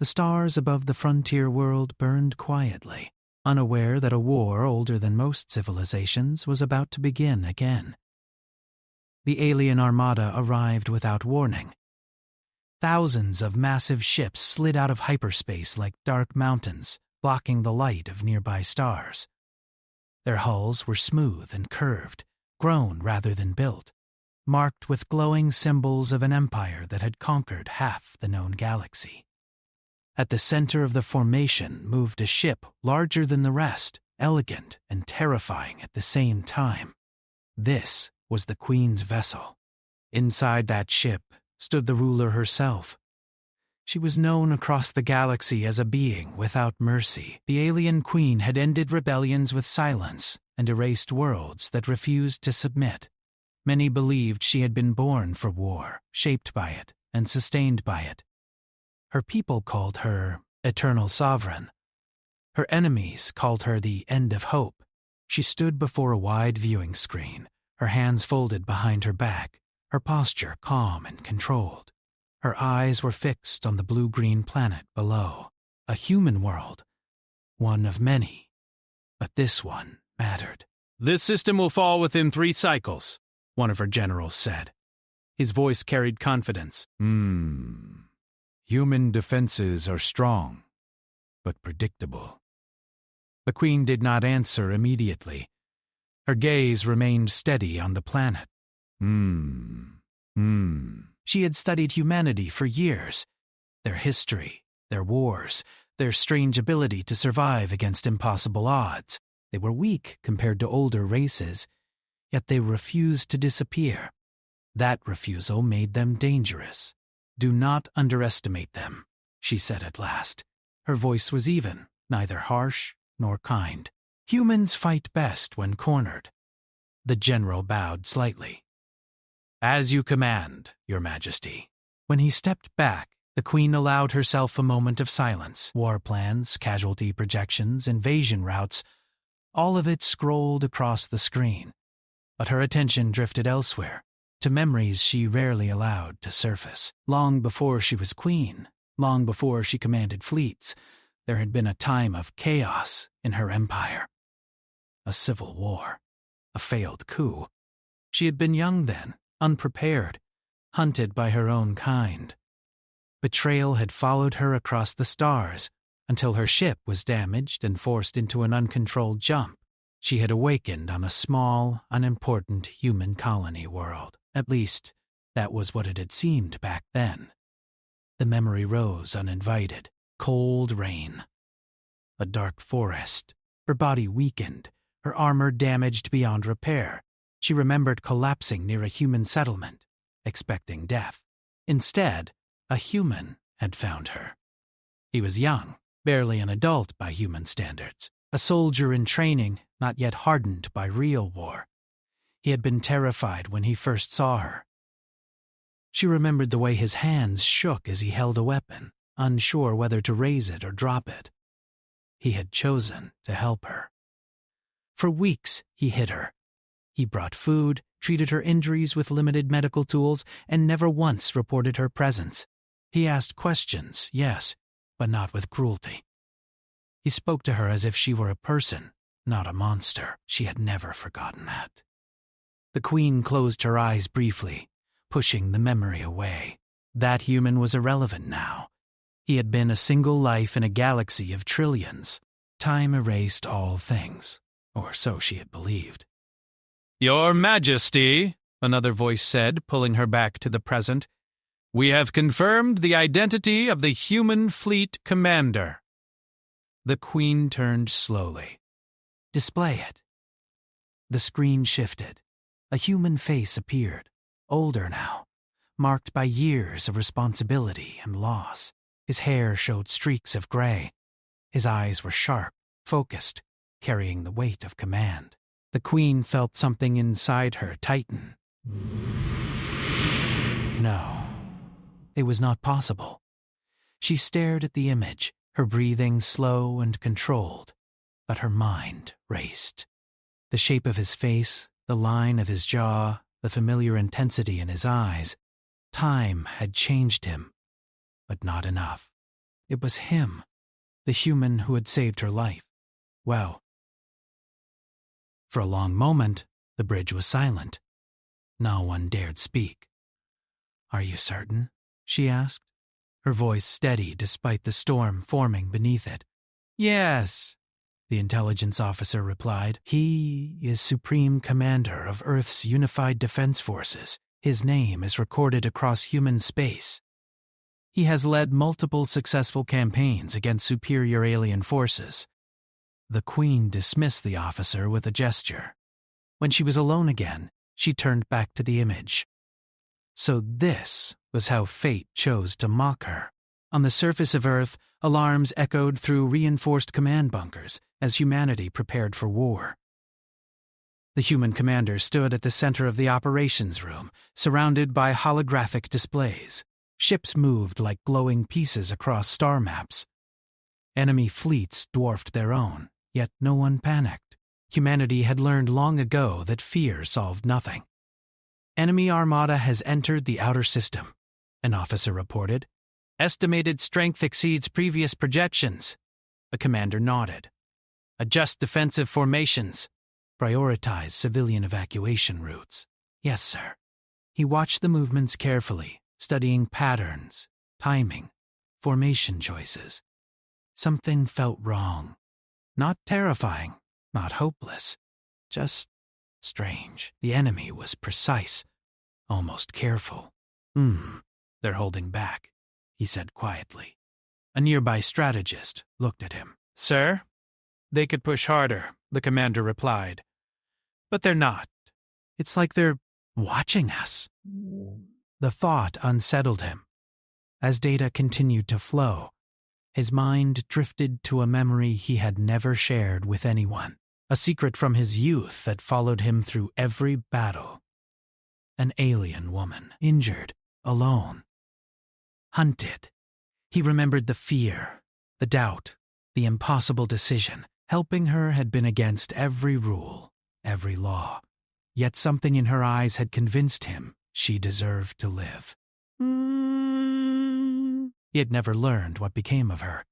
The stars above the frontier world burned quietly, unaware that a war older than most civilizations was about to begin again. The alien armada arrived without warning. Thousands of massive ships slid out of hyperspace like dark mountains, blocking the light of nearby stars. Their hulls were smooth and curved, grown rather than built, marked with glowing symbols of an empire that had conquered half the known galaxy. At the center of the formation moved a ship larger than the rest, elegant and terrifying at the same time. This was the Queen's vessel. Inside that ship stood the ruler herself. She was known across the galaxy as a being without mercy. The alien queen had ended rebellions with silence and erased worlds that refused to submit. Many believed she had been born for war, shaped by it and sustained by it. Her people called her Eternal Sovereign. Her enemies called her the End of Hope. She stood before a wide viewing screen, her hands folded behind her back, her posture calm and controlled. Her eyes were fixed on the blue-green planet below, a human world, one of many, but this one mattered. "This system will fall within 3 cycles," one of her generals said. His voice carried confidence. "Human defenses are strong, but predictable." The Queen did not answer immediately. Her gaze remained steady on the planet. She had studied humanity for years. Their history, their wars, their strange ability to survive against impossible odds. They were weak compared to older races, yet they refused to disappear. That refusal made them dangerous. "Do not underestimate them," she said at last. Her voice was even, neither harsh nor kind. "Humans fight best when cornered." The general bowed slightly. "As you command, Your Majesty." When he stepped back, the Queen allowed herself a moment of silence. War plans, casualty projections, invasion routes, all of it scrolled across the screen. But her attention drifted elsewhere, to memories she rarely allowed to surface. Long before she was queen, long before she commanded fleets, there had been a time of chaos in her empire. A civil war, a failed coup. She had been young then, unprepared, hunted by her own kind. Betrayal had followed her across the stars until her ship was damaged and forced into an uncontrolled jump. She had awakened on a small, unimportant human colony world. At least, that was what it had seemed back then. The memory rose uninvited. Cold rain. A dark forest. Her body weakened, her armor damaged beyond repair. She remembered collapsing near a human settlement, expecting death. Instead, a human had found her. He was young, barely an adult by human standards, a soldier in training, not yet hardened by real war. He had been terrified when he first saw her. She remembered the way his hands shook as he held a weapon, unsure whether to raise it or drop it. He had chosen to help her. For weeks, he hid her. He brought food, treated her injuries with limited medical tools, and never once reported her presence. He asked questions, yes, but not with cruelty. He spoke to her as if she were a person, not a monster. She had never forgotten that. The Queen closed her eyes briefly, pushing the memory away. That human was irrelevant now. He had been a single life in a galaxy of trillions. Time erased all things, or so she had believed. "Your Majesty," another voice said, pulling her back to the present, "we have confirmed the identity of the human fleet commander." The Queen turned slowly. "Display it." The screen shifted. A human face appeared, older now, marked by years of responsibility and loss. His hair showed streaks of gray. His eyes were sharp, focused, carrying the weight of command. The Queen felt something inside her tighten. No, it was not possible. She stared at the image, her breathing slow and controlled, but her mind raced. The shape of his face, the line of his jaw, the familiar intensity in his eyes. Time had changed him, but not enough. It was him, the human who had saved her life. Well, for a long moment, the bridge was silent. No one dared speak. "Are you certain?" she asked, her voice steady despite the storm forming beneath it. "Yes," the intelligence officer replied. "He is Supreme Commander of Earth's Unified Defense Forces. His name is recorded across human space. He has led multiple successful campaigns against superior alien forces." The Queen dismissed the officer with a gesture. When she was alone again, she turned back to the image. So this was how fate chose to mock her. On the surface of Earth, alarms echoed through reinforced command bunkers as humanity prepared for war. The human commander stood at the center of the operations room, surrounded by holographic displays. Ships moved like glowing pieces across star maps. Enemy fleets dwarfed their own, yet no one panicked. Humanity had learned long ago that fear solved nothing. "Enemy armada has entered the outer system," an officer reported. "Estimated strength exceeds previous projections." The commander nodded. "Adjust defensive formations. Prioritize civilian evacuation routes." "Yes, sir." He watched the movements carefully, studying patterns, timing, formation choices. Something felt wrong. Not terrifying, not hopeless, just strange. The enemy was precise, almost careful. They're holding back," he said quietly. A nearby strategist looked at him. "Sir, they could push harder," the commander replied. "But they're not. It's like they're watching us." The thought unsettled him. As data continued to flow, his mind drifted to a memory he had never shared with anyone, a secret from his youth that followed him through every battle. An alien woman, injured, alone, hunted. He remembered the fear, the doubt, the impossible decision. Helping her had been against every rule, every law. Yet something in her eyes had convinced him she deserved to live. He had never learned what became of her.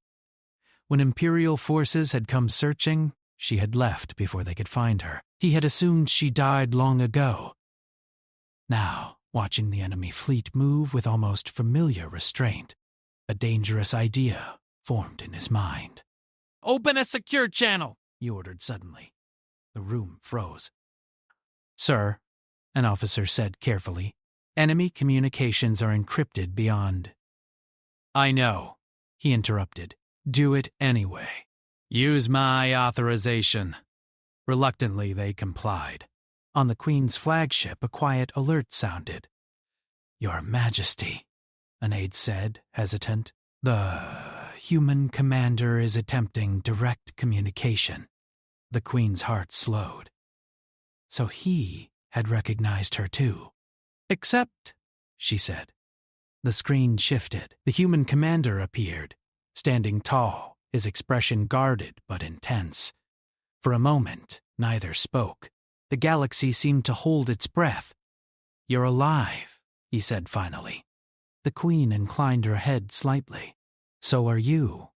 When Imperial forces had come searching, she had left before they could find her. He had assumed she died long ago. Now, watching the enemy fleet move with almost familiar restraint, a dangerous idea formed in his mind. "Open a secure channel," he ordered suddenly. The room froze. "Sir," an officer said carefully, "enemy communications are encrypted beyond—" "I know," he interrupted. "Do it anyway. Use my authorization." Reluctantly, they complied. On the Queen's flagship, a quiet alert sounded. "Your Majesty," an aide said, hesitant. "The human commander is attempting direct communication." The Queen's heart slowed. So he had recognized her too. "Except," she said. The screen shifted. The human commander appeared, standing tall, his expression guarded but intense. For a moment, neither spoke. The galaxy seemed to hold its breath. "You're alive," he said finally. The Queen inclined her head slightly. "So are you."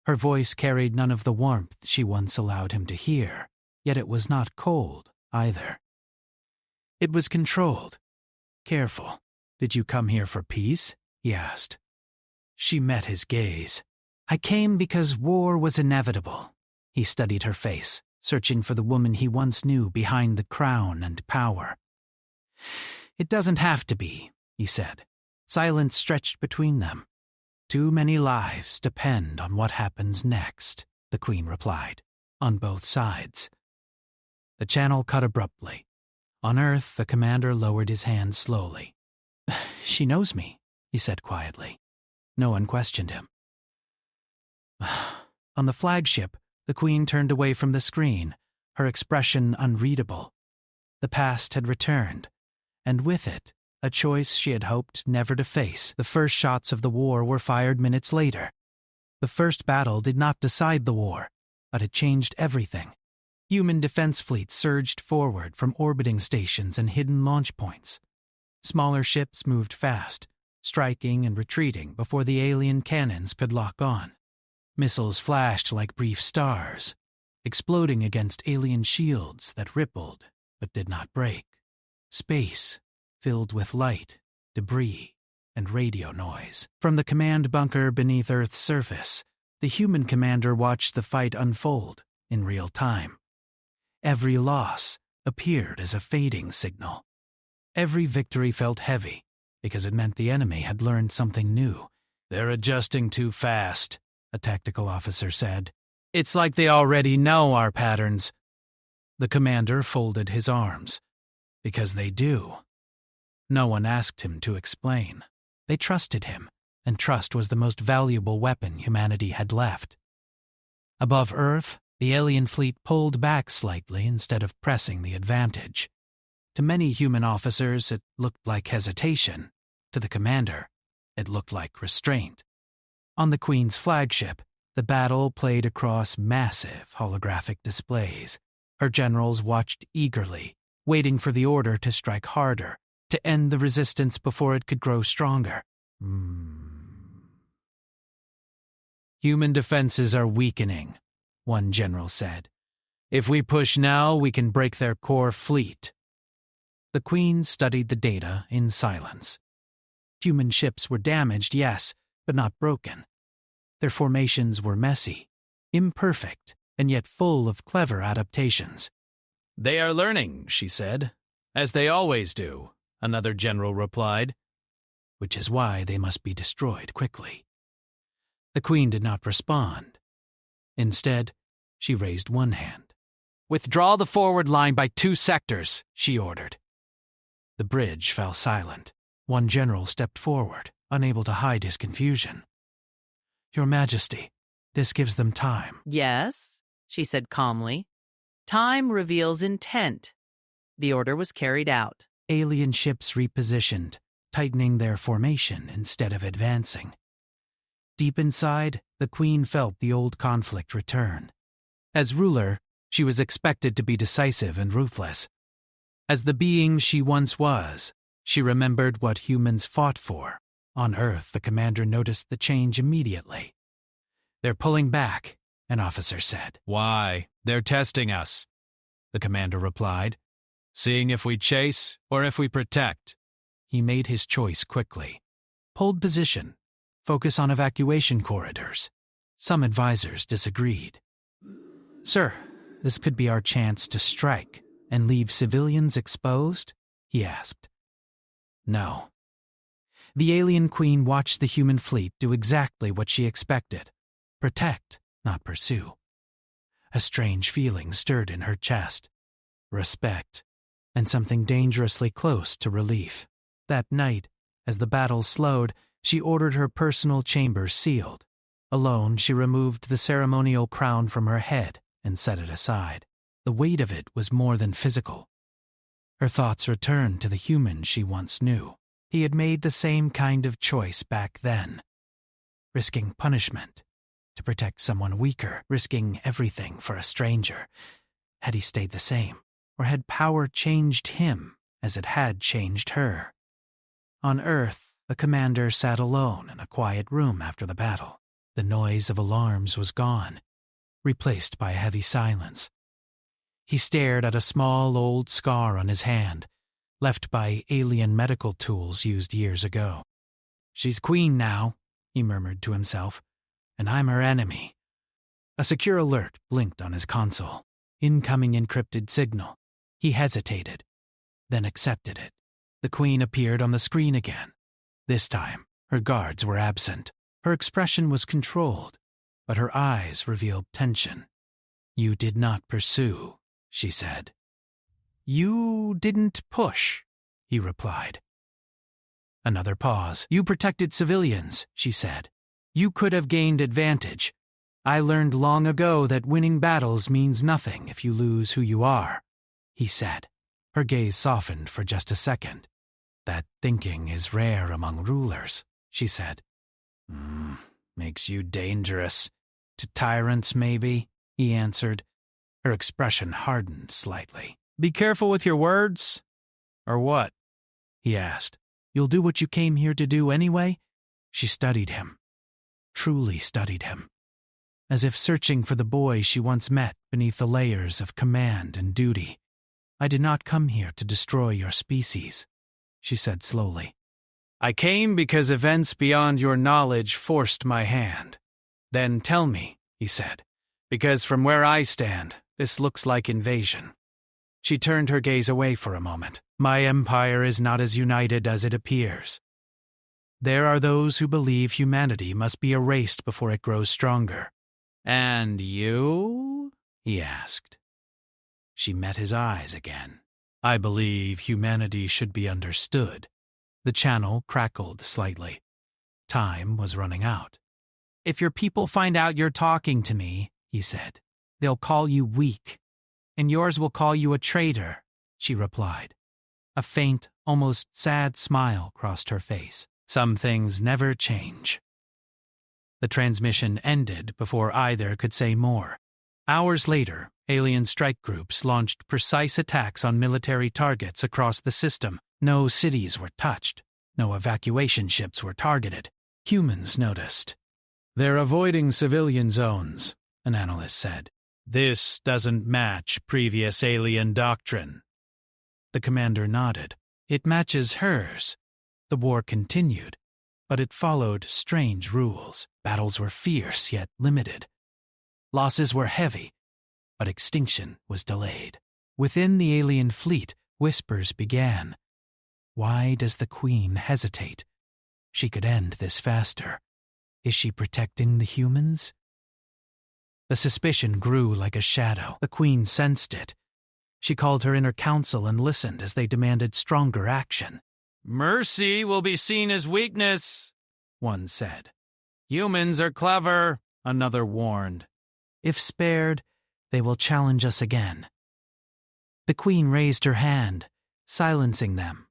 Her voice carried none of the warmth she once allowed him to hear, yet it was not cold either. It was controlled, careful. "Did you come here for peace?" he asked. She met his gaze. "I came because war was inevitable." He studied her face, searching for the woman he once knew behind the crown and power. "It doesn't have to be," he said. Silence stretched between them. "Too many lives depend on what happens next," the Queen replied, "on both sides." The channel cut abruptly. On Earth, the commander lowered his hand slowly. "She knows me," he said quietly. No one questioned him. On the flagship, the Queen turned away from the screen, her expression unreadable. The past had returned, and with it, a choice she had hoped never to face. The first shots of the war were fired minutes later. The first battle did not decide the war, but it changed everything. Human defense fleets surged forward from orbiting stations and hidden launch points. Smaller ships moved fast, striking and retreating before the alien cannons could lock on. Missiles flashed like brief stars, exploding against alien shields that rippled but did not break. Space filled with light, debris, and radio noise. From the command bunker beneath Earth's surface, the human commander watched the fight unfold in real time. Every loss appeared as a fading signal. Every victory felt heavy because it meant the enemy had learned something new. "They're adjusting too fast," a tactical officer said. "It's like they already know our patterns." The commander folded his arms. Because they do. No one asked him to explain. They trusted him, and trust was the most valuable weapon humanity had left. Above Earth, the alien fleet pulled back slightly instead of pressing the advantage. To many human officers, it looked like hesitation. To the commander, it looked like restraint. On the Queen's flagship, the battle played across massive holographic displays. Her generals watched eagerly, waiting for the order to strike harder, to end the resistance before it could grow stronger. "Human defenses are weakening," one general said. "If we push now, we can break their core fleet." The Queen studied the data in silence. Human ships were damaged, yes, but not broken. Their formations were messy, imperfect, and yet full of clever adaptations. "They are learning," she said. "As they always do," another general replied. "Which is why they must be destroyed quickly." The Queen did not respond. Instead, she raised one hand. "Withdraw the forward line by 2 sectors," she ordered. The bridge fell silent. One general stepped forward, unable to hide his confusion. "Your Majesty, this gives them time." "Yes," she said calmly. "Time reveals intent." The order was carried out. Alien ships repositioned, tightening their formation instead of advancing. Deep inside, the Queen felt the old conflict return. As ruler, she was expected to be decisive and ruthless. As the being she once was, she remembered what humans fought for. On Earth, the commander noticed the change immediately. "They're pulling back," an officer said. "Why? They're testing us," the commander replied. "Seeing if we chase or if we protect." He made his choice quickly. Hold position. Focus on evacuation corridors. Some advisors disagreed. "Sir, this could be our chance to strike and leave civilians exposed?" he asked. No. The alien queen watched the human fleet do exactly what she expected. Protect, not pursue. A strange feeling stirred in her chest. Respect, and something dangerously close to relief. That night, as the battle slowed, she ordered her personal chambers sealed. Alone, she removed the ceremonial crown from her head and set it aside. The weight of it was more than physical. Her thoughts returned to the human she once knew. He had made the same kind of choice back then. Risking punishment to protect someone weaker, risking everything for a stranger. Had he stayed the same, or had power changed him as it had changed her? On Earth, the commander sat alone in a quiet room after the battle. The noise of alarms was gone, replaced by a heavy silence. He stared at a small old scar on his hand, left by alien medical tools used years ago. "She's queen now," he murmured to himself, "and I'm her enemy." A secure alert blinked on his console. Incoming encrypted signal. He hesitated, then accepted it. The queen appeared on the screen again. This time, her guards were absent. Her expression was controlled, but her eyes revealed tension. "You did not pursue," she said. "You didn't push," he replied. Another pause. "You protected civilians," she said. "You could have gained advantage. I learned long ago that winning battles means nothing if you lose who you are," he said. Her gaze softened for just a second. "That thinking is rare among rulers," she said. Makes you dangerous. To tyrants, maybe," he answered. Her expression hardened slightly. "Be careful with your words?" "Or what?" he asked. You'll do what you came here to do anyway? She studied him. Truly studied him. As if searching for the boy she once met beneath the layers of command and duty. I did not come here to destroy your species, she said slowly. I came because events beyond your knowledge forced my hand. Then tell me, he said, because from where I stand, this looks like invasion. She turned her gaze away for a moment. My empire is not as united as it appears. There are those who believe humanity must be erased before it grows stronger. And you? He asked. She met his eyes again. I believe humanity should be understood. The channel crackled slightly. Time was running out. If your people find out you're talking to me, he said, they'll call you weak. And yours will call you a traitor, she replied. A faint, almost sad smile crossed her face. Some things never change. The transmission ended before either could say more. Hours later, alien strike groups launched precise attacks on military targets across the system. No cities were touched. No evacuation ships were targeted. Humans noticed. They're avoiding civilian zones, an analyst said. This doesn't match previous alien doctrine. The commander nodded. It matches hers. The war continued, but it followed strange rules. Battles were fierce yet limited. Losses were heavy, but extinction was delayed. Within the alien fleet, whispers began. Why does the Queen hesitate? She could end this faster. Is she protecting the humans? The suspicion grew like a shadow. The Queen sensed it. She called her inner council and listened as they demanded stronger action. Mercy will be seen as weakness, one said. Humans are clever, another warned. If spared, they will challenge us again. The Queen raised her hand, silencing them.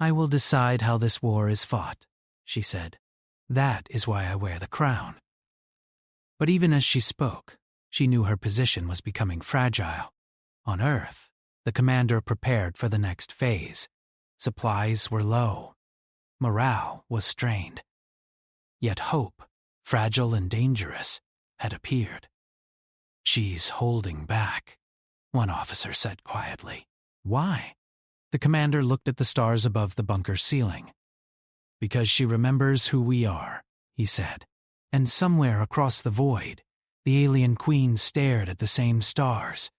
I will decide how this war is fought, she said. That is why I wear the crown. But even as she spoke, she knew her position was becoming fragile. On Earth, the commander prepared for the next phase. Supplies were low. Morale was strained. Yet hope, fragile and dangerous, had appeared. She's holding back, one officer said quietly. Why? The commander looked at the stars above the bunker's ceiling. Because she remembers who we are, he said. And somewhere across the void, the alien queen stared at the same stars,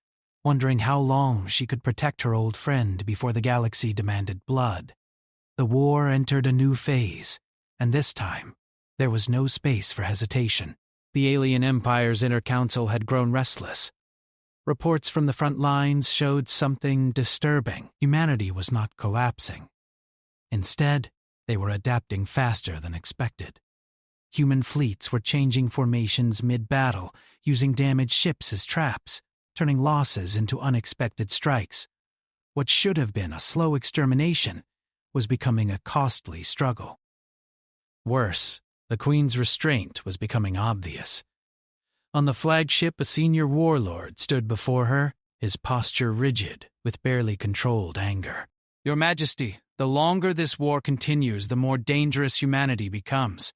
wondering how long she could protect her old friend before the galaxy demanded blood. The war entered a new phase, and this time, there was no space for hesitation. The alien empire's inner council had grown restless. Reports from the front lines showed something disturbing. Humanity was not collapsing. Instead, they were adapting faster than expected. Human fleets were changing formations mid-battle, using damaged ships as traps, turning losses into unexpected strikes. What should have been a slow extermination was becoming a costly struggle. Worse, the Queen's restraint was becoming obvious. On the flagship, a senior warlord stood before her, his posture rigid, with barely controlled anger. Your Majesty, the longer this war continues, the more dangerous humanity becomes.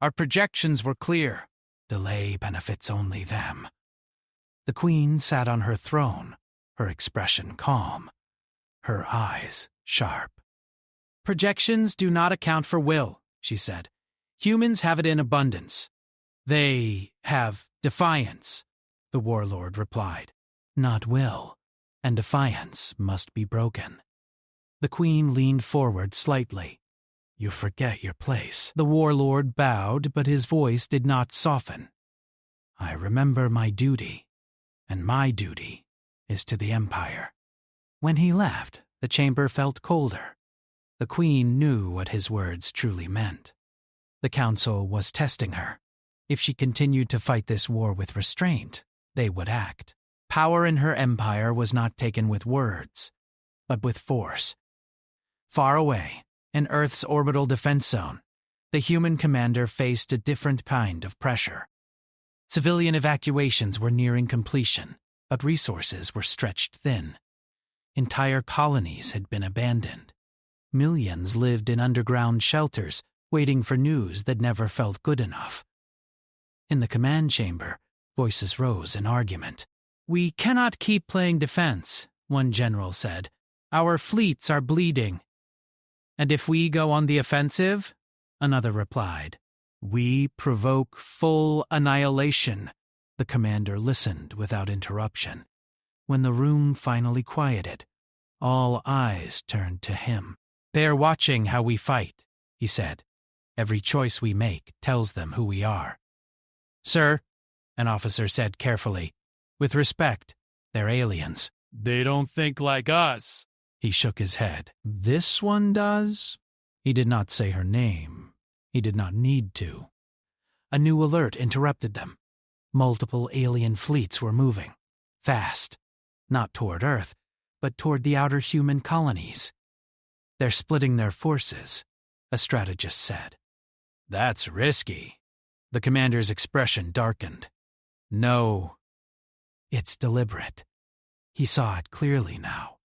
Our projections were clear. Delay benefits only them. The Queen sat on her throne, her expression calm, her eyes sharp. Projections do not account for will, she said. Humans have it in abundance. They have defiance, the warlord replied. Not will, and defiance must be broken. The Queen leaned forward slightly. You forget your place. The warlord bowed, but his voice did not soften. I remember my duty, and my duty is to the Empire. When he left, the chamber felt colder. The Queen knew what his words truly meant. The Council was testing her. If she continued to fight this war with restraint, they would act. Power in her empire was not taken with words, but with force. Far away, in Earth's orbital defense zone, the human commander faced a different kind of pressure. Civilian evacuations were nearing completion, but resources were stretched thin. Entire colonies had been abandoned. Millions lived in underground shelters, waiting for news that never felt good enough. In the command chamber, voices rose in argument. "We cannot keep playing defense," one general said. "Our fleets are bleeding." "And if we go on the offensive?" another replied. "We provoke full annihilation." The commander listened without interruption. When the room finally quieted, all eyes turned to him. "They are watching how we fight," he said. "Every choice we make tells them who we are." "Sir," an officer said carefully, "with respect, they're aliens." "They don't think like us." He shook his head. "This one does?" He did not say her name. He did not need to. A new alert interrupted them. Multiple alien fleets were moving. Fast. Not toward Earth, but toward the outer human colonies. "They're splitting their forces," a strategist said. "That's risky." The commander's expression darkened. "No. It's deliberate." He saw it clearly now.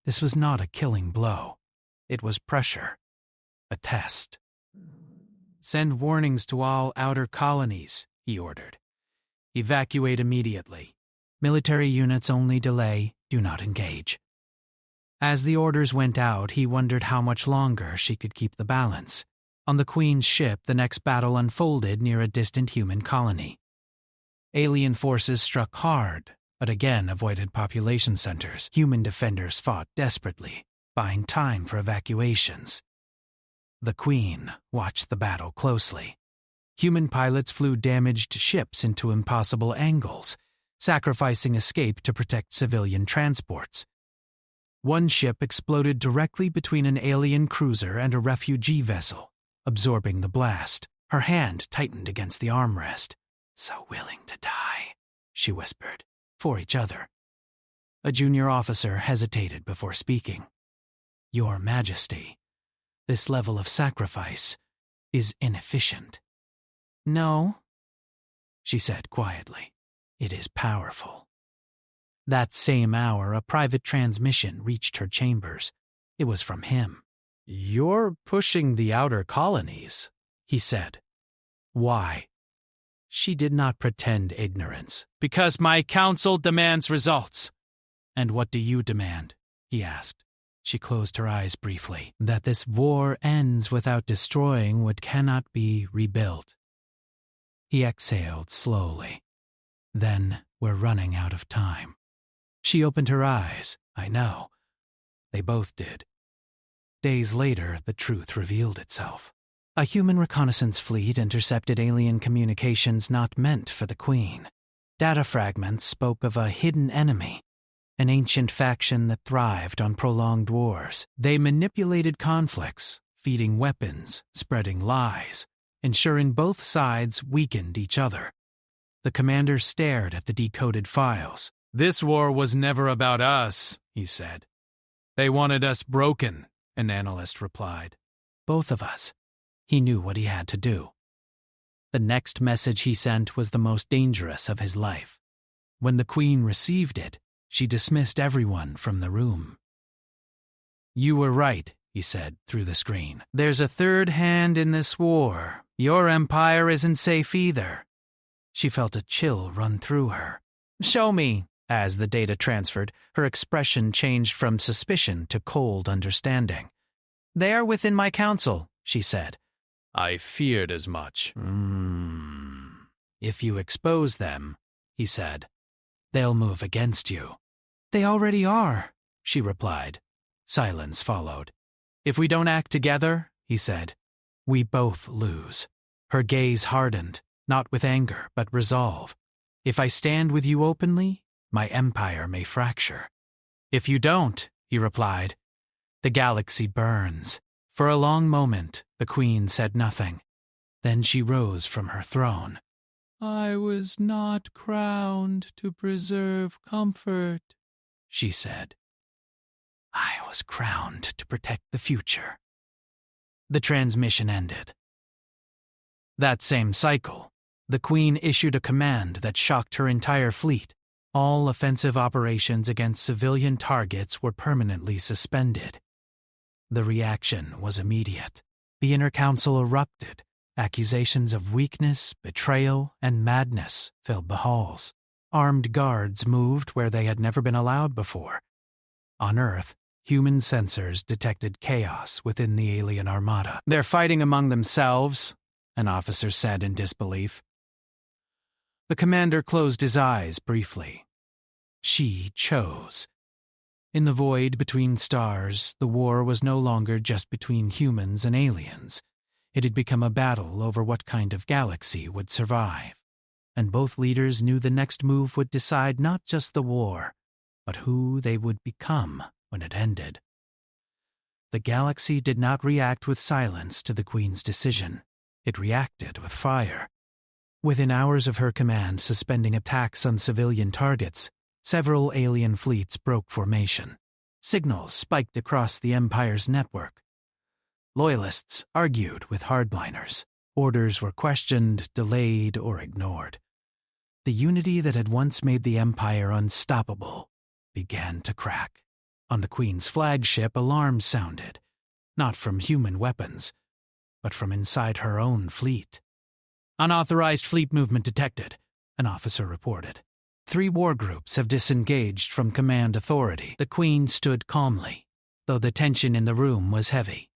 This was not a killing blow. It was pressure. A test. "Send warnings to all outer colonies," he ordered. "Evacuate immediately. Military units only delay, do not engage." As the orders went out, he wondered how much longer she could keep the balance. On the Queen's ship, the next battle unfolded near a distant human colony. Alien forces struck hard, but again avoided population centers. Human defenders fought desperately, buying time for evacuations. The Queen watched the battle closely. Human pilots flew damaged ships into impossible angles, sacrificing escape to protect civilian transports. One ship exploded directly between an alien cruiser and a refugee vessel, absorbing the blast. Her hand tightened against the armrest. "So willing to die," she whispered, "for each other." A junior officer hesitated before speaking. "Your Majesty, this level of sacrifice is inefficient." "No," she said quietly. "It is powerful." That same hour, a private transmission reached her chambers. It was from him. "You're pushing the outer colonies," he said. "Why?" She did not pretend ignorance. "Because my council demands results." "And what do you demand?" he asked. She closed her eyes briefly. "That this war ends without destroying what cannot be rebuilt." He exhaled slowly. "Then we're running out of time." She opened her eyes. "I know." They both did. Days later, the truth revealed itself. A human reconnaissance fleet intercepted alien communications not meant for the Queen. Data fragments spoke of a hidden enemy, an ancient faction that thrived on prolonged wars. They manipulated conflicts, feeding weapons, spreading lies, ensuring both sides weakened each other. The commander stared at the decoded files. "This war was never about us," he said. "They wanted us broken," an analyst replied. "Both of us." He knew what he had to do. The next message he sent was the most dangerous of his life. When the Queen received it, she dismissed everyone from the room. "You were right," he said through the screen. "There's a third hand in this war. Your empire isn't safe either." She felt a chill run through her. "Show me." As the data transferred, her expression changed from suspicion to cold understanding. "They are within my council," she said. "I feared as much." "If you expose them," he said, "they'll move against you." "They already are," she replied. Silence followed. "If we don't act together," he said, "we both lose." Her gaze hardened, not with anger, but resolve. "If I stand with you openly, my empire may fracture." "If you don't," he replied, "the galaxy burns." For a long moment, the Queen said nothing. Then she rose from her throne. "I was not crowned to preserve comfort," she said. "I was crowned to protect the future." The transmission ended. That same cycle, the Queen issued a command that shocked her entire fleet. All offensive operations against civilian targets were permanently suspended. The reaction was immediate. The inner council erupted. Accusations of weakness, betrayal, and madness filled the halls. Armed guards moved where they had never been allowed before. On Earth, human sensors detected chaos within the alien armada. "They're fighting among themselves," an officer said in disbelief. The commander closed his eyes briefly. She chose. In the void between stars, the war was no longer just between humans and aliens. It had become a battle over what kind of galaxy would survive. And both leaders knew the next move would decide not just the war, but who they would become when it ended. The galaxy did not react with silence to the Queen's decision. It reacted with fire. Within hours of her command suspending attacks on civilian targets, several alien fleets broke formation. Signals spiked across the Empire's network. Loyalists argued with hardliners. Orders were questioned, delayed, or ignored. The unity that had once made the Empire unstoppable began to crack. On the Queen's flagship, alarms sounded, not from human weapons, but from inside her own fleet. "Unauthorized fleet movement detected," an officer reported. 3 war groups have disengaged from command authority." The Queen stood calmly, though the tension in the room was heavy.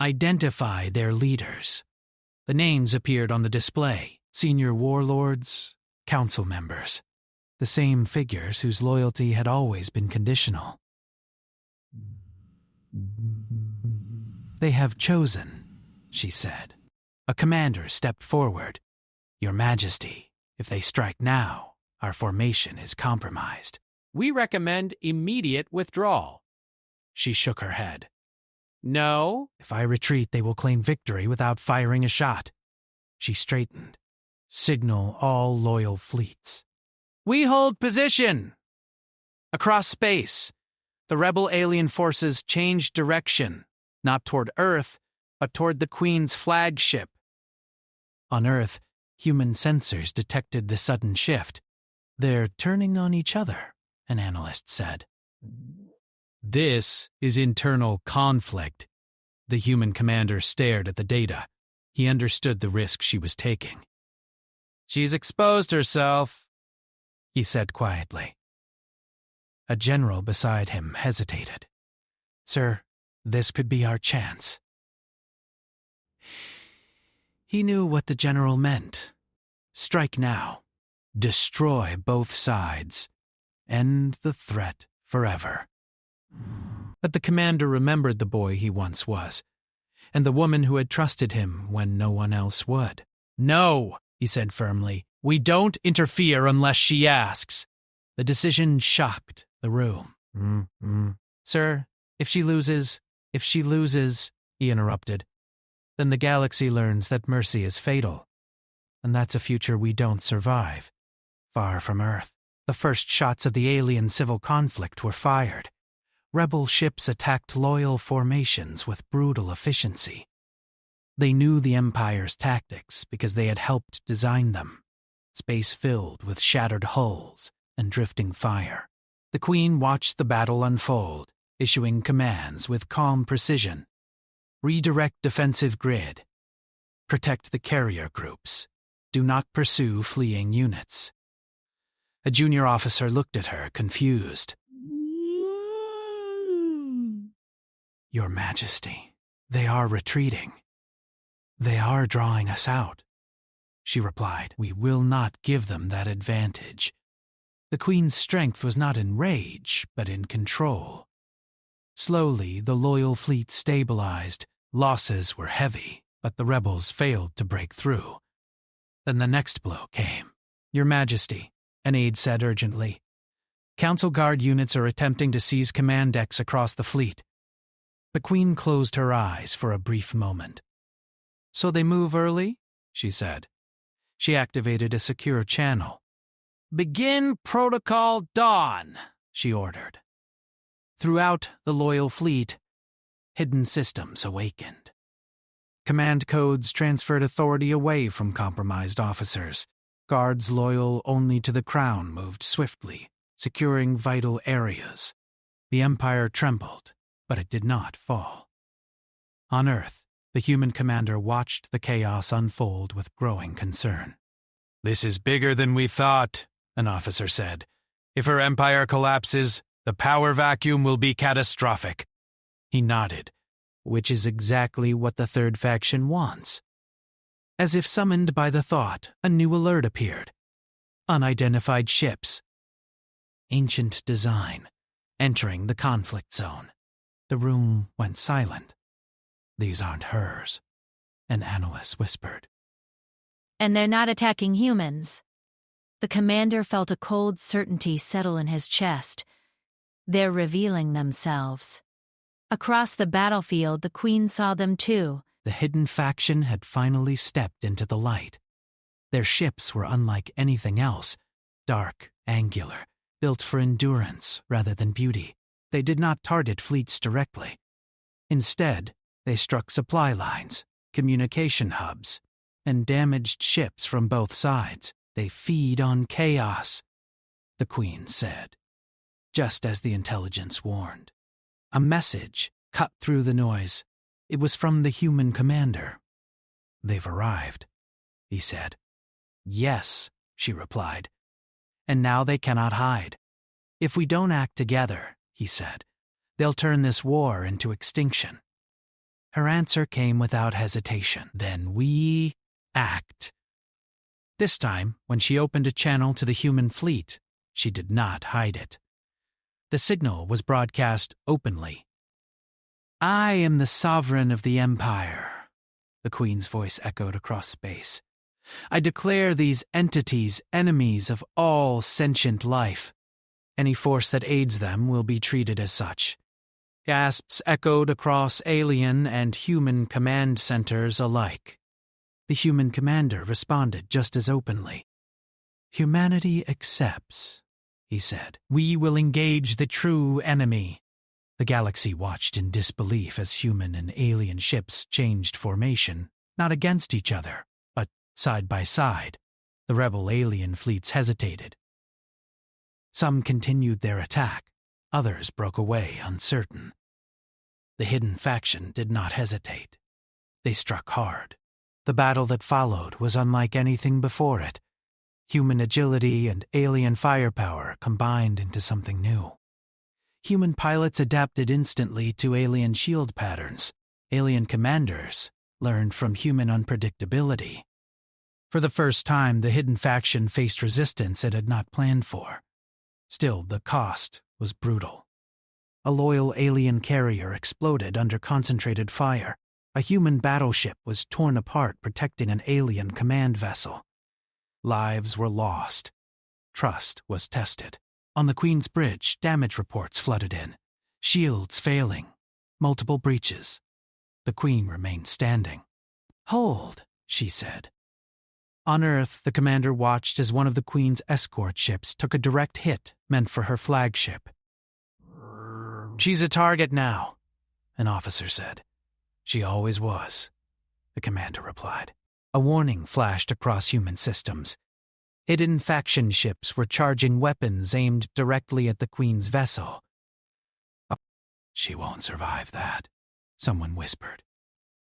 "Identify their leaders." The names appeared on the display: senior warlords, council members, the same figures whose loyalty had always been conditional. "They have chosen," she said. A commander stepped forward. "Your Majesty, if they strike now, our formation is compromised." We recommend immediate withdrawal. She shook her head. No. "If I retreat, they will claim victory without firing a shot." She straightened. "Signal all loyal fleets." "We hold position!" Across space, the rebel alien forces changed direction, not toward Earth, but toward the Queen's flagship. On Earth, human sensors detected the sudden shift. "They're turning on each other," an analyst said. This is internal conflict. The human commander stared at the data. He understood the risk she was taking. "She's exposed herself," he said quietly. A general beside him hesitated. "Sir, this could be our chance." He knew what the general meant. Strike now. Destroy both sides. End the threat forever. But the commander remembered the boy he once was, and the woman who had trusted him when no one else would. "No," he said firmly. "We don't interfere unless she asks." The decision shocked the room. "Sir, if she loses, he interrupted. "Then the galaxy learns that mercy is fatal. And that's a future we don't survive. Far from Earth, the first shots of the alien civil conflict were fired. Rebel ships attacked loyal formations with brutal efficiency. They knew the Empire's tactics because they had helped design them. Space filled with shattered hulls and drifting fire. The Queen watched the battle unfold, issuing commands with calm precision. Redirect defensive grid. Protect the carrier groups. Do not pursue fleeing units. A junior officer looked at her, confused. "Your Majesty, they are retreating. They are drawing us out," she replied. "We will not give them that advantage." The Queen's strength was not in rage, but in control. Slowly, the loyal fleet stabilized. Losses were heavy, but the rebels failed to break through. Then the next blow came. "Your Majesty," an aide said urgently. "Council Guard units are attempting to seize command decks across the fleet." The Queen closed her eyes for a brief moment. "So they move early?" she said. She activated a secure channel. "Begin Protocol Dawn," she ordered. Throughout the loyal fleet, hidden systems awakened. Command codes transferred authority away from compromised officers. Guards loyal only to the Crown moved swiftly, securing vital areas. The Empire trembled, but it did not fall. On Earth, the human commander watched the chaos unfold with growing concern. "This is bigger than we thought," an officer said. "If her empire collapses, the power vacuum will be catastrophic." He nodded, which is exactly what the third faction wants. As if summoned by the thought, a new alert appeared. Unidentified ships. Ancient design, entering the conflict zone. The room went silent. "These aren't hers," an analyst whispered. "And they're not attacking humans." The commander felt a cold certainty settle in his chest. They're revealing themselves. Across the battlefield, the Queen saw them too. The hidden faction had finally stepped into the light. Their ships were unlike anything else, dark, angular, built for endurance rather than beauty. They did not target fleets directly. Instead, they struck supply lines, communication hubs, and damaged ships from both sides. "They feed on chaos," the Queen said, just as the intelligence warned. A message cut through the noise. It was from the human commander. "They've arrived," he said. "Yes," she replied. "And now they cannot hide. If we don't act together," he said, "they'll turn this war into extinction." Her answer came without hesitation. "Then we act." This time, when she opened a channel to the human fleet, she did not hide it. The signal was broadcast openly. "I am the sovereign of the Empire," the Queen's voice echoed across space. "I declare these entities enemies of all sentient life. Any force that aids them will be treated as such." Gasps echoed across alien and human command centers alike. The human commander responded just as openly. "Humanity accepts," he said. "We will engage the true enemy." The galaxy watched in disbelief as human and alien ships changed formation, not against each other, but side by side. The rebel alien fleets hesitated. Some continued their attack, others broke away uncertain. The hidden faction did not hesitate. They struck hard. The battle that followed was unlike anything before it. Human agility and alien firepower combined into something new. Human pilots adapted instantly to alien shield patterns. Alien commanders learned from human unpredictability. For the first time, the hidden faction faced resistance it had not planned for. Still, the cost was brutal. A loyal alien carrier exploded under concentrated fire. A human battleship was torn apart protecting an alien command vessel. Lives were lost. Trust was tested. On the Queen's Bridge, damage reports flooded in. Shields failing. Multiple breaches. The Queen remained standing. "Hold," she said. On Earth, the commander watched as one of the Queen's escort ships took a direct hit meant for her flagship. "She's a target now," an officer said. "She always was," the commander replied. A warning flashed across human systems. Hidden faction ships were charging weapons aimed directly at the Queen's vessel. "She won't survive that," someone whispered.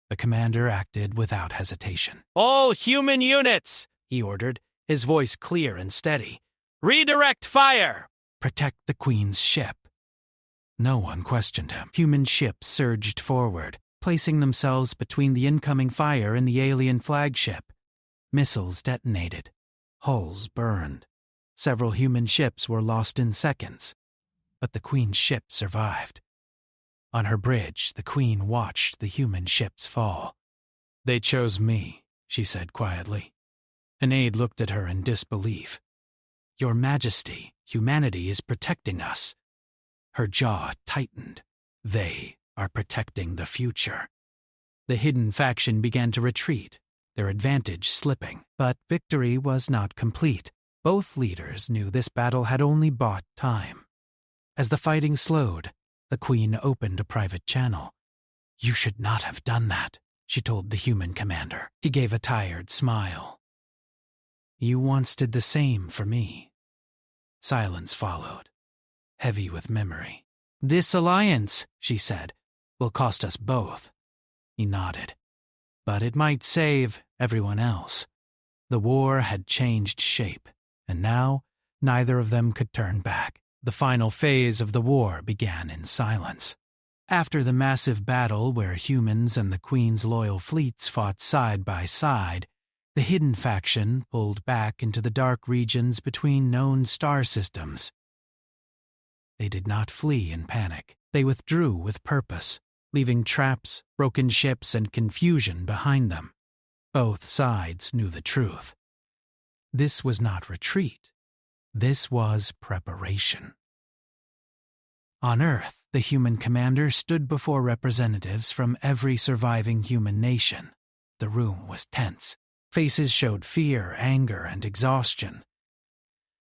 The commander acted without hesitation. "All human units," he ordered, his voice clear and steady. "Redirect fire!" "Protect the Queen's ship." No one questioned him. Human ships surged forward, placing themselves between the incoming fire and the alien flagship. Missiles detonated. Hulls burned. Several human ships were lost in seconds. But the Queen's ship survived. On her bridge, the Queen watched the human ships fall. "They chose me," she said quietly. An aide looked at her in disbelief. "Your Majesty, humanity is protecting us." Her jaw tightened. "They are protecting the future." The hidden faction began to retreat, their advantage slipping. But victory was not complete. Both leaders knew this battle had only bought time. As the fighting slowed, the Queen opened a private channel. "You should not have done that," she told the human commander. He gave a tired smile. "You once did the same for me." Silence followed, heavy with memory. "This alliance," she said, "will cost us both." He nodded. But it might save everyone else. The war had changed shape, and now neither of them could turn back. The final phase of the war began in silence. After the massive battle where humans and the Queen's loyal fleets fought side by side, the hidden faction pulled back into the dark regions between known star systems. They did not flee in panic. They withdrew with purpose, leaving traps, broken ships, and confusion behind them. Both sides knew the truth. This was not retreat. This was preparation. On Earth, the human commander stood before representatives from every surviving human nation. The room was tense. Faces showed fear, anger, and exhaustion.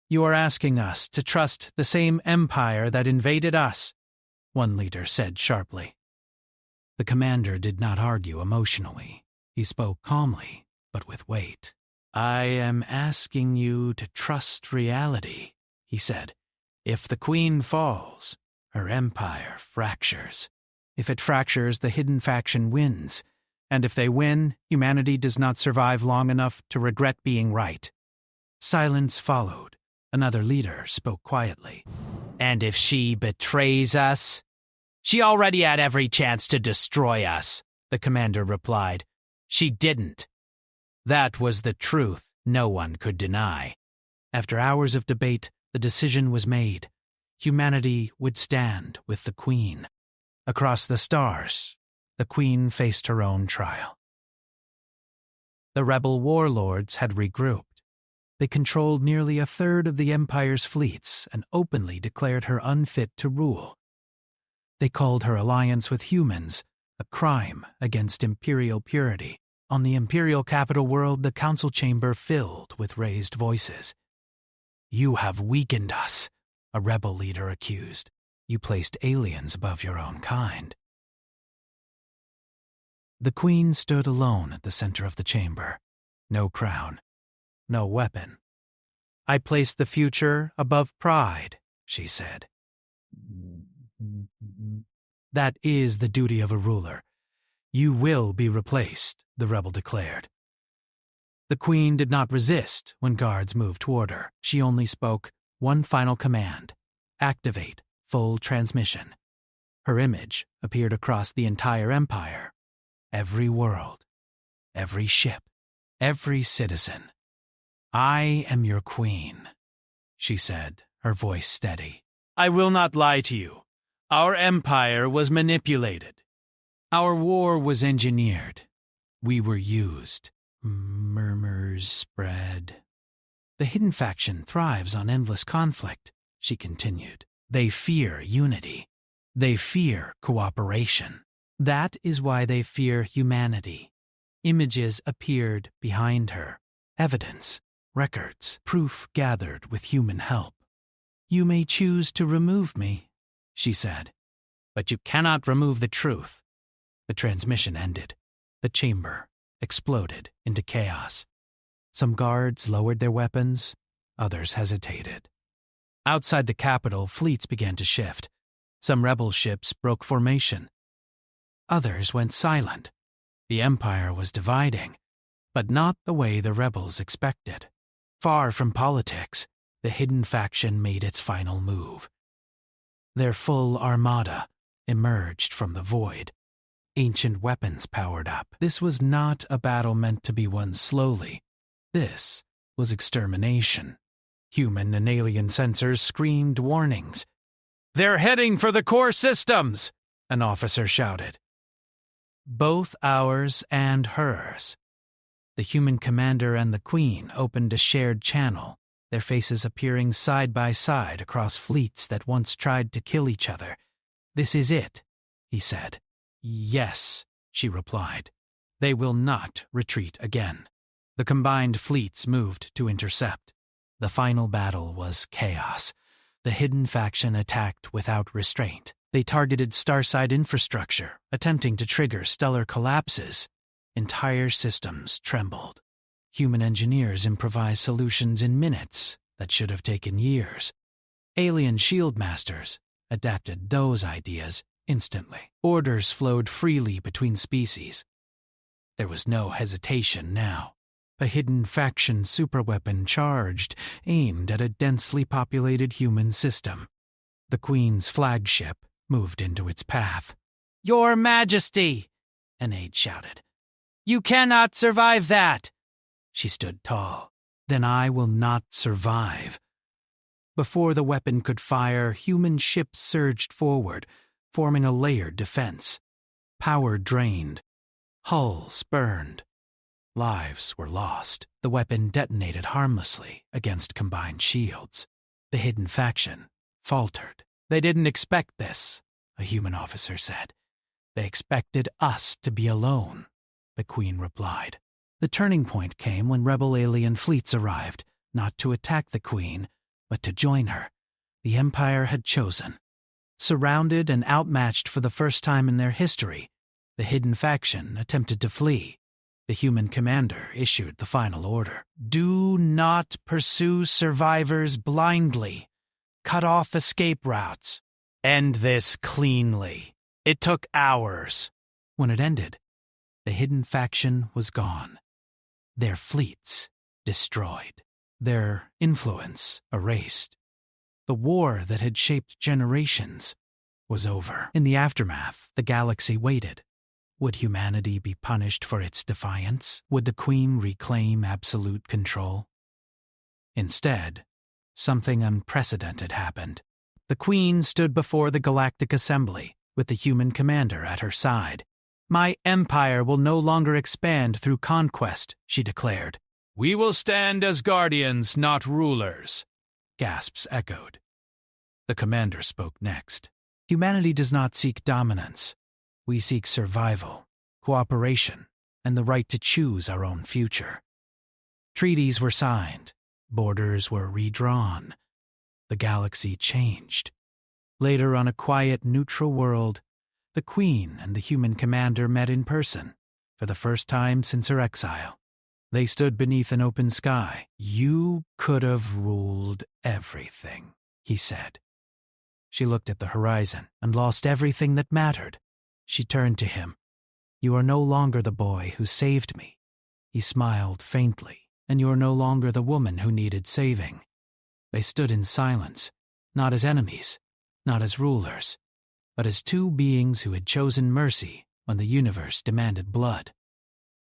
"You are asking us to trust the same empire that invaded us," one leader said sharply. The commander did not argue emotionally. He spoke calmly, but with weight. "I am asking you to trust reality," he said. "If the Queen falls, her empire fractures. If it fractures, the hidden faction wins. And if they win, humanity does not survive long enough to regret being right." Silence followed. Another leader spoke quietly. "And if she betrays us?" "She already had every chance to destroy us," the commander replied. "She didn't." That was the truth no one could deny. After hours of debate, the decision was made. Humanity would stand with the Queen. Across the stars, the Queen faced her own trial. The rebel warlords had regrouped. They controlled nearly a third of the Empire's fleets and openly declared her unfit to rule. They called her alliance with humans a crime against imperial purity. On the imperial capital world, the council chamber filled with raised voices. "You have weakened us," a rebel leader accused. "You placed aliens above your own kind." The Queen stood alone at the center of the chamber. No crown, no weapon. "I placed the future above pride," she said. "That is the duty of a ruler. You will be replaced," the rebel declared. The Queen did not resist when guards moved toward her. She only spoke one final command: activate full transmission. Her image appeared across the entire empire. Every world, every ship, every citizen. "I am your Queen," she said, her voice steady. "I will not lie to you. Our empire was manipulated. Our war was engineered. We were used." Murmurs spread. "The hidden faction thrives on endless conflict," she continued. "They fear unity. They fear cooperation. That is why they fear humanity." Images appeared behind her. Evidence, records, proof gathered with human help. "You may choose to remove me," she said. "But you cannot remove the truth." The transmission ended. The chamber exploded into chaos. Some guards lowered their weapons. Others hesitated. Outside the capital, fleets began to shift. Some rebel ships broke formation. Others went silent. The empire was dividing, but not the way the rebels expected. Far from politics, the hidden faction made its final move. Their full armada emerged from the void. Ancient weapons powered up. This was not a battle meant to be won slowly. This was extermination. Human and alien sensors screamed warnings. "They're heading for the core systems!" an officer shouted. Both ours and hers. The human commander and the Queen opened a shared channel, their faces appearing side by side across fleets that once tried to kill each other. "This is it," he said. "Yes," she replied. "They will not retreat again." The combined fleets moved to intercept. The final battle was chaos. The hidden faction attacked without restraint. They targeted starside infrastructure, attempting to trigger stellar collapses. Entire systems trembled. Human engineers improvised solutions in minutes that should have taken years. Alien shield masters adapted those ideas Instantly, orders flowed freely between species. There was no hesitation now. A hidden faction superweapon charged, aimed at a densely populated human system. The Queen's flagship moved into its path. "Your Majesty!" an aide shouted. "You cannot survive that!" She stood tall. "Then I will not survive." Before the weapon could fire, human ships surged forward, forming a layered defense. Power drained. Hulls burned. Lives were lost. The weapon detonated harmlessly against combined shields. The hidden faction faltered. "They didn't expect this," a human officer said. "They expected us to be alone," the Queen replied. The turning point came when rebel alien fleets arrived, not to attack the Queen, but to join her. The Empire had chosen. Surrounded and outmatched for the first time in their history, the hidden faction attempted to flee. The human commander issued the final order. "Do not pursue survivors blindly. Cut off escape routes. End this cleanly. It took hours." When it ended, the hidden faction was gone. Their fleets destroyed. Their influence erased. The war that had shaped generations was over. In the aftermath, the galaxy waited. Would humanity be punished for its defiance? Would the Queen reclaim absolute control? Instead, something unprecedented happened. The Queen stood before the Galactic Assembly, with the human commander at her side. "My empire will no longer expand through conquest," she declared. "We will stand as guardians, not rulers," gasps echoed. The commander spoke next. "Humanity does not seek dominance. We seek survival, cooperation, and the right to choose our own future." Treaties were signed. Borders were redrawn. The galaxy changed. Later, on a quiet, neutral world, the Queen and the human commander met in person, for the first time since her exile. They stood beneath an open sky. "You could have ruled everything," he said. She looked at the horizon and lost everything that mattered. She turned to him. "You are no longer the boy who saved me." He smiled faintly. "And you are no longer the woman who needed saving." They stood in silence, not as enemies, not as rulers, but as two beings who had chosen mercy when the universe demanded blood.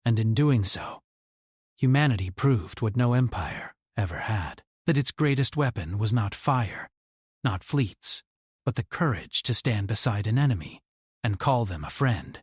And in doing so, humanity proved what no empire ever had, that its greatest weapon was not fire, not fleets, but the courage to stand beside an enemy and call them a friend.